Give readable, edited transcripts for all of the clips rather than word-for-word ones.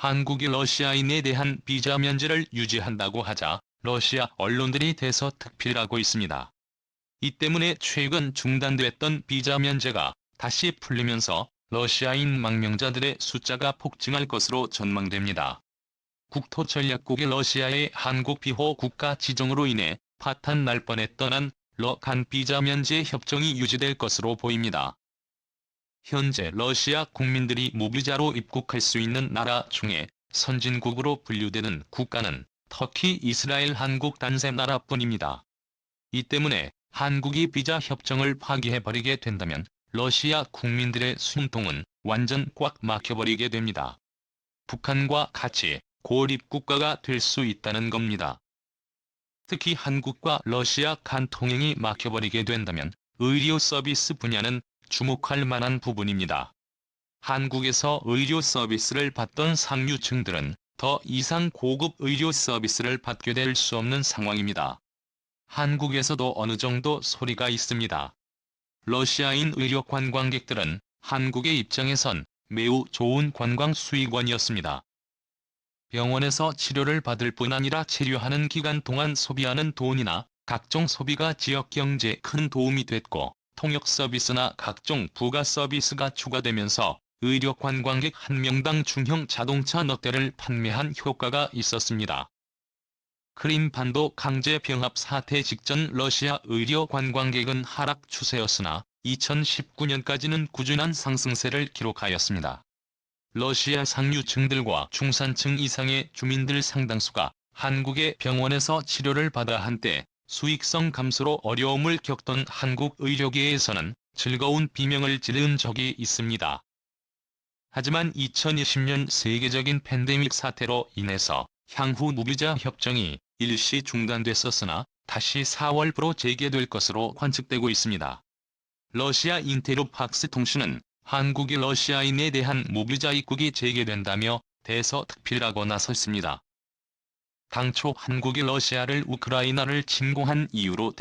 한국이 러시아인에 대한 비자 면제를 유지한다고 하자 러시아 언론들이 대서특필하고 있습니다. 이 때문에 최근 중단됐던 비자 면제가 다시 풀리면서 러시아인 망명자들의 숫자가 폭증할 것으로 전망됩니다. 국토전략국이 러시아의 한국 비호 국가 지정으로 인해 파탄 날 뻔했던 한 비자 면제 협정이 유지될 것으로 보입니다. 현재 러시아 국민들이 무비자로 입국할 수 있는 나라 중에 선진국으로 분류되는 국가는 터키, 이스라엘, 한국 단 세 나라뿐입니다. 이 때문에 한국이 비자 협정을 파기해버리게 된다면 러시아 국민들의 숨통은 완전 꽉 막혀버리게 됩니다. 북한과 같이 고립국가가 될 수 있다는 겁니다. 특히 한국과 러시아 간 통행이 막혀버리게 된다면 의료 서비스 분야는 주목할 만한 부분입니다. 한국에서 의료 서비스를 받던 상류층들은 더 이상 고급 의료 서비스를 받게 될 수 없는 상황입니다. 한국에서도 어느 정도 소리가 있습니다. 러시아인 의료 관광객들은 한국의 입장에선 매우 좋은 관광 수익원이었습니다. 병원에서 치료를 받을 뿐 아니라 치료하는 기간 동안 소비하는 돈이나 각종 소비가 지역 경제에 큰 도움이 됐고, 통역 서비스나 각종 부가 서비스가 추가되면서 의료 관광객 1명당 중형 자동차 넉 대를 판매한 효과가 있었습니다. 크림반도 강제 병합 사태 직전 러시아 의료 관광객은 하락 추세였으나 2019년까지는 꾸준한 상승세를 기록하였습니다. 러시아 상류층들과 중산층 이상의 주민들 상당수가 한국의 병원에서 치료를 받아 한때 수익성 감소로 어려움을 겪던 한국 의료계에서는 즐거운 비명을 지른 적이 있습니다. 하지만 2020년 세계적인 팬데믹 사태로 인해서 향후 무비자 협정이 일시 중단됐었으나 다시 4월부로 재개될 것으로 관측되고 있습니다. 러시아 인테르팍스 통신은 한국이 러시아인에 대한 무비자 입국이 재개된다며 대서특필하고 나섰습니다. 당초 한국이 러시아를 우크라이나를 침공한 이유로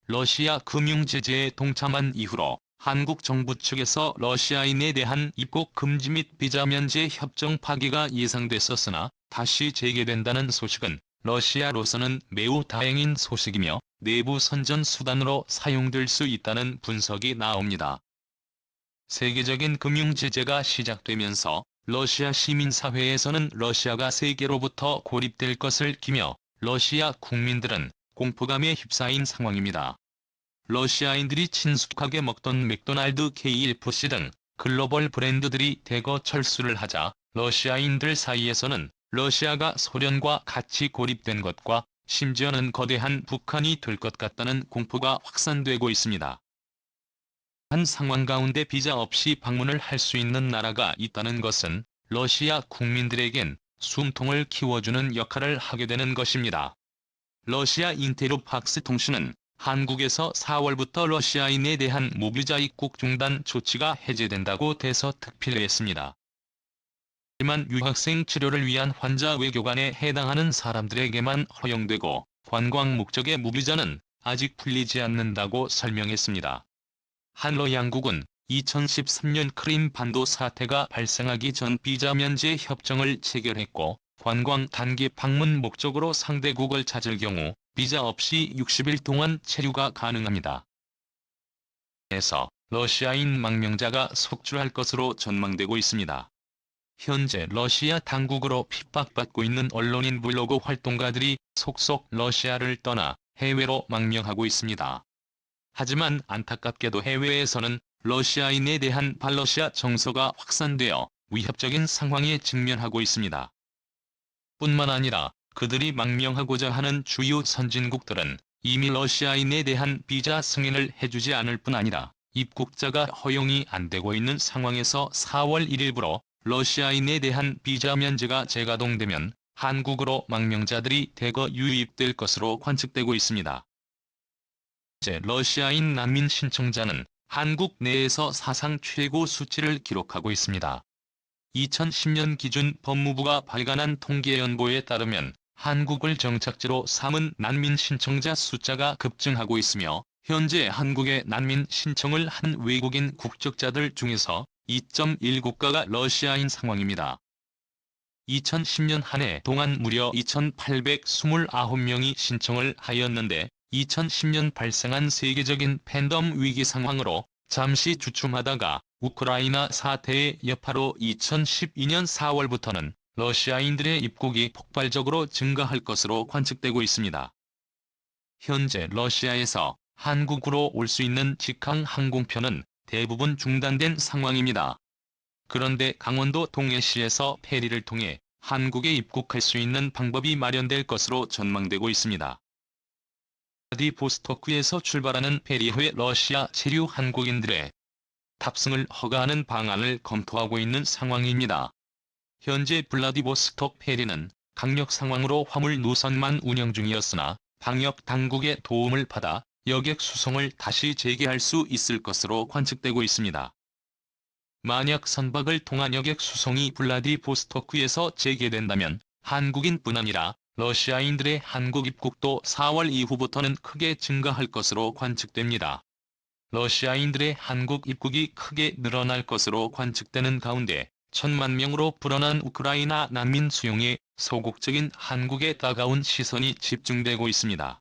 러시아 금융제재에 동참한 이후로 한국 정부 측에서 러시아인에 대한 입국 금지 및 비자 면제 협정 파기가 예상됐었으나 다시 재개된다는 소식은 러시아로서는 매우 다행인 소식이며 내부 선전 수단으로 사용될 수 있다는 분석이 나옵니다. 세계적인 금융 제재가 시작되면서 러시아 시민사회에서는 러시아가 세계로부터 고립될 것을 기며 러시아 국민들은 공포감에 휩싸인 상황입니다. 러시아인들이 친숙하게 먹던 맥도날드, KFC 등 글로벌 브랜드들이 대거 철수를 하자 러시아인들 사이에서는 러시아가 소련과 같이 고립된 것과 심지어는 거대한 북한이 될 것 같다는 공포가 확산되고 있습니다. 한 상황 가운데 비자 없이 방문을 할 수 있는 나라가 있다는 것은 러시아 국민들에겐 숨통을 키워주는 역할을 하게 되는 것입니다. 러시아 인테르팍스 통신은 한국에서 4월부터 러시아인에 대한 무비자 입국 중단 조치가 해제된다고 대서특필했습니다. 하지만 유학생 치료를 위한 환자 외교관에 해당하는 사람들에게만 허용되고 관광 목적의 무비자는 아직 풀리지 않는다고 설명했습니다. 한러 양국은 2013년 크림반도 사태가 발생하기 전 비자 면제 협정을 체결했고, 관광 단기 방문 목적으로 상대국을 찾을 경우 비자 없이 60일 동안 체류가 가능합니다. 에서 러시아인 망명자가 속출할 것으로 전망되고 있습니다. 현재 러시아 당국으로 핍박받고 있는 언론인 블로그 활동가들이 속속 러시아를 떠나 해외로 망명하고 있습니다. 하지만 안타깝게도 해외에서는 러시아인에 대한 반러시아 정서가 확산되어 위협적인 상황에 직면하고 있습니다. 뿐만 아니라 그들이 망명하고자 하는 주요 선진국들은 이미 러시아인에 대한 비자 승인을 해주지 않을 뿐 아니라 입국자가 허용이 안 되고 있는 상황에서 4월 1일부로 러시아인에 대한 비자 면제가 재가동되면 한국으로 망명자들이 대거 유입될 것으로 관측되고 있습니다. 현재 러시아인 난민 신청자는 한국 내에서 사상 최고 수치를 기록하고 있습니다. 2010년 기준 법무부가 발간한 통계연보에 따르면 한국을 정착지로 삼은 난민 신청자 숫자가 급증하고 있으며 현재 한국에 난민 신청을 한 외국인 국적자들 중에서 2.1국가가 러시아인 상황입니다. 2010년 한 해 동안 무려 2,829명이 신청을 하였는데 2010년 발생한 세계적인 팬덤 위기 상황으로 잠시 주춤하다가 우크라이나 사태의 여파로 2012년 4월부터는 러시아인들의 입국이 폭발적으로 증가할 것으로 관측되고 있습니다. 현재 러시아에서 한국으로 올 수 있는 직항 항공편은 대부분 중단된 상황입니다. 그런데 강원도 동해시에서 페리를 통해 한국에 입국할 수 있는 방법이 마련될 것으로 전망되고 있습니다. 블라디보스토크에서 출발하는 페리회 러시아 체류 한국인들의 탑승을 허가하는 방안을 검토하고 있는 상황입니다. 현재 블라디보스토크 페리는 강력 상황으로 화물 노선만 운영 중이었으나 방역 당국의 도움을 받아 여객 수송을 다시 재개할 수 있을 것으로 관측되고 있습니다. 만약 선박을 통한 여객 수송이 블라디보스토크에서 재개된다면 한국인뿐 아니라 러시아인들의 한국 입국도 4월 이후부터는 크게 증가할 것으로 관측됩니다. 러시아인들의 한국 입국이 크게 늘어날 것으로 관측되는 가운데 1,000만 명으로 불어난 우크라이나 난민 수용에 소극적인 한국에 따가운 시선이 집중되고 있습니다.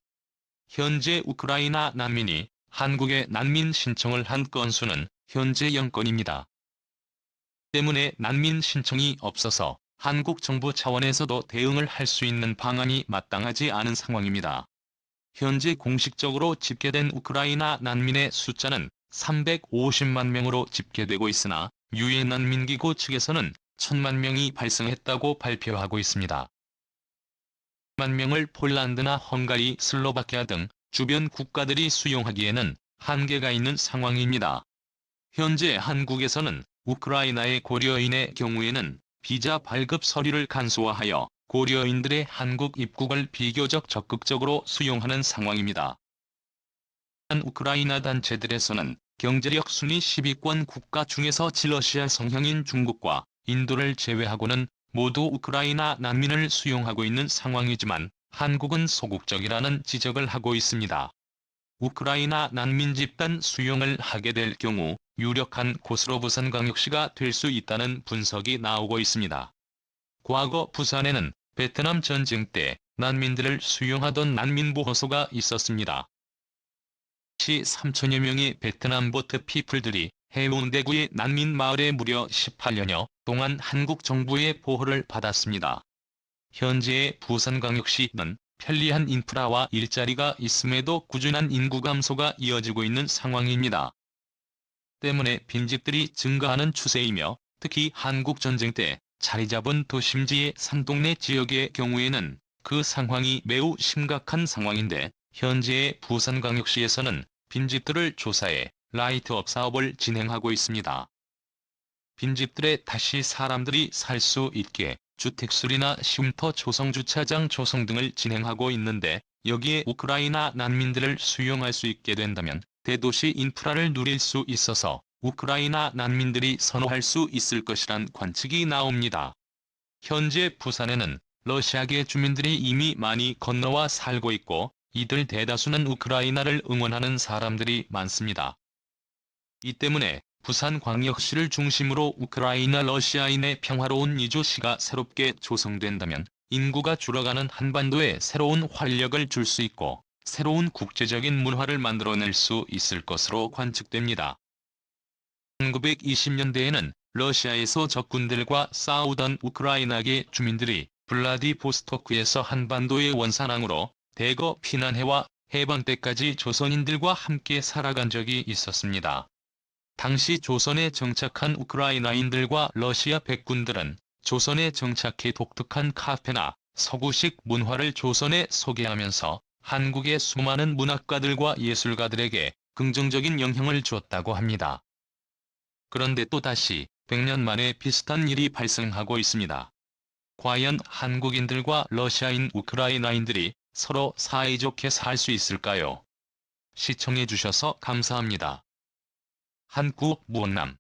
현재 우크라이나 난민이 한국에 난민 신청을 한 건수는 현재 0건입니다. 때문에 난민 신청이 없어서 한국 정부 차원에서도 대응을 할 수 있는 방안이 마땅하지 않은 상황입니다. 현재 공식적으로 집계된 우크라이나 난민의 숫자는 350만 명으로 집계되고 있으나 유엔 난민기구 측에서는 1,000만 명이 발생했다고 발표하고 있습니다. 1만 명을 폴란드나 헝가리, 슬로바키아 등 주변 국가들이 수용하기에는 한계가 있는 상황입니다. 현재 한국에서는 우크라이나의 고려인의 경우에는 비자 발급 서류를 간소화하여 고려인들의 한국 입국을 비교적 적극적으로 수용하는 상황입니다. 우크라이나 단체들에서는 경제력 순위 10위권 국가 중에서 러시아 성향인 중국과 인도를 제외하고는 모두 우크라이나 난민을 수용하고 있는 상황이지만 한국은 소극적이라는 지적을 하고 있습니다. 우크라이나 난민 집단 수용을 하게 될 경우 유력한 곳으로 부산광역시가 될 수 있다는 분석이 나오고 있습니다. 과거 부산에는 베트남 전쟁 때 난민들을 수용하던 난민보호소가 있었습니다. 3천여 명의 베트남 보트 피플들이 해운대구의 난민 마을에 무려 18년여 동안 한국 정부의 보호를 받았습니다. 현재의 부산광역시는 편리한 인프라와 일자리가 있음에도 꾸준한 인구 감소가 이어지고 있는 상황입니다. 때문에 빈집들이 증가하는 추세이며 특히 한국전쟁 때 자리 잡은 도심지의 산동네 지역의 경우에는 그 상황이 매우 심각한 상황인데 현재의 부산광역시에서는 빈집들을 조사해 라이트업 사업을 진행하고 있습니다. 빈집들에 다시 사람들이 살 수 있게 주택수리나 쉼터 조성, 주차장 조성 등을 진행하고 있는데 여기에 우크라이나 난민들을 수용할 수 있게 된다면 대도시 인프라를 누릴 수 있어서 우크라이나 난민들이 선호할 수 있을 것이란 관측이 나옵니다. 현재 부산에는 러시아계 주민들이 이미 많이 건너와 살고 있고 이들 대다수는 우크라이나를 응원하는 사람들이 많습니다. 이 때문에 부산광역시를 중심으로 우크라이나 러시아인의 평화로운 이주시가 새롭게 조성된다면 인구가 줄어가는 한반도에 새로운 활력을 줄 수 있고 새로운 국제적인 문화를 만들어낼 수 있을 것으로 관측됩니다. 1920년대에는 러시아에서 적군들과 싸우던 우크라이나계 주민들이 블라디보스토크에서 한반도의 원산항으로 대거 피난해와 해방 때까지 조선인들과 함께 살아간 적이 있었습니다. 당시 조선에 정착한 우크라이나인들과 러시아 백군들은 조선에 정착해 독특한 카페나 서구식 문화를 조선에 소개하면서 한국의 수많은 문학가들과 예술가들에게 긍정적인 영향을 주었다고 합니다. 그런데 또다시 100년 만에 비슷한 일이 발생하고 있습니다. 과연 한국인들과 러시아인 우크라이나인들이 서로 사이좋게 살 수 있을까요? 시청해주셔서 감사합니다. 한국무원남